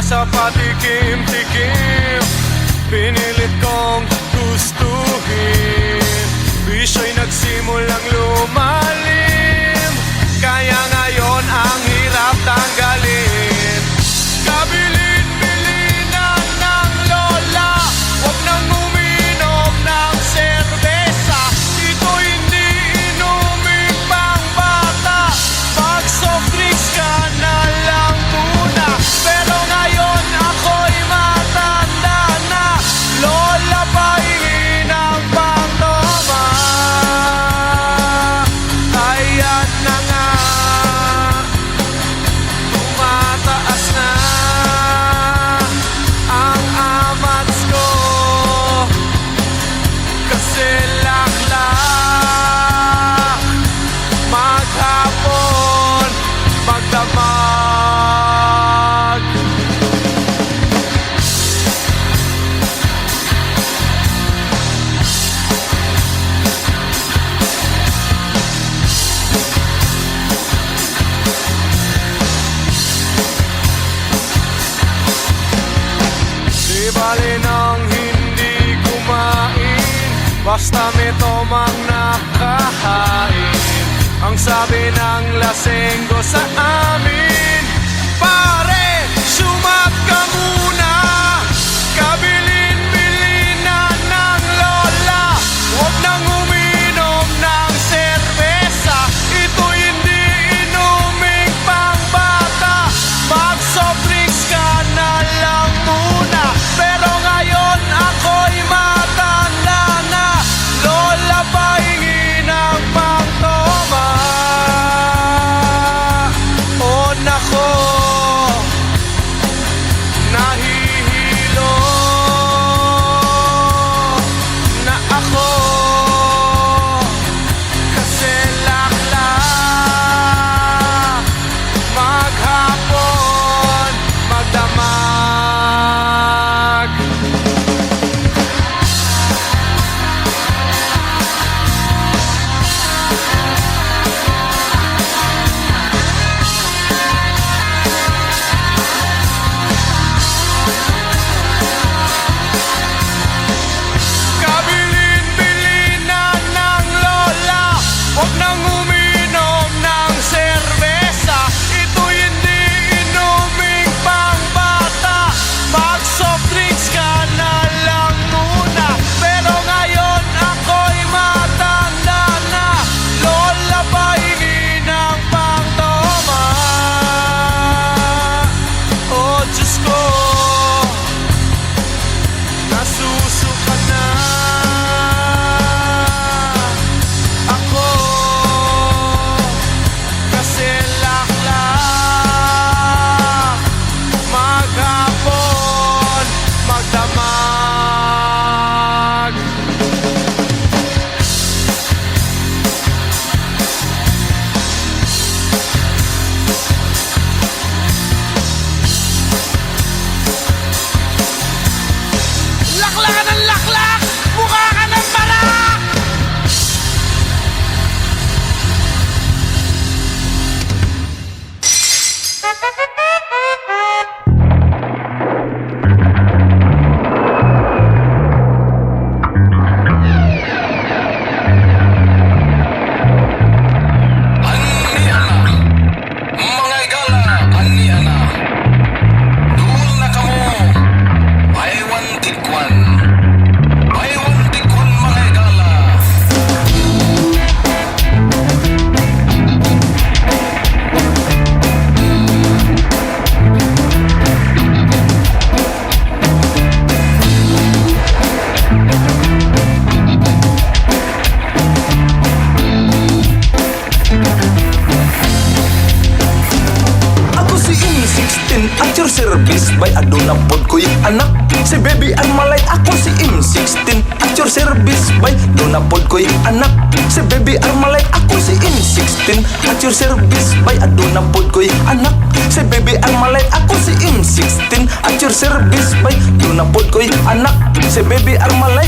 sa patikim-tikim. Pinilit kong gustuhin, bisyo'y nagsimulang lumalim. Kaya ngayon ang hirap tanggalin. Kabilin-bilinan ng lola, huwag nang uminom ng serbesa. Ito hindi inuming pang bata, mag-soft drinks ka na lang muna. Pero ngayon ako'y matanda na, lola pahingi ng pangtoma. Ayan na nga, tumataas na ang amats ko, kasi laklak maghapon magdamag. Di bali nang hindi kumain, basta may tomang nakahain. Ang sabi ng lasenggo sa amin, pare, sumat ka muna. Kabilin-bilinan ng lola, huwag nang uminom ng serbesa. Ito hindi inuming pang bata, mag-soft drinks ka na lang muna. Pero ngayon ako'y matanda na, lola pahingi ng pangtoma. Oh nako, nahihilo na ako, kasi laklak maghapon magdamag. Kabilin-bilinan ng lola, huwag nang uminom ng serbesa. Ito hindi inuming pang bata, mag-soft drinks ka na lang muna. Pero ngayon ako'y matanda na, lola pahingi ng pangtoma. Oh Diyos ko, nasusuka na ako, kasi laklak maghapon magdamag. Laklak ka ng laklak, mukha ka ng barak. Mga igala, ani ana. Duol na kamo. Buy one take one. Buy one take one, mga igala. Ako si M16 at your service by Aduna pod ko'y anak. Si baby ang malay. Ako si M16 at your service by Aduna pod ko'y anak. Si baby ang malay. Ako si M16 at your service by Aduna pod ko'y anak. Si baby ang malay. Ako si M16 at your service by Aduna pod ko'y anak. Si baby ang malay.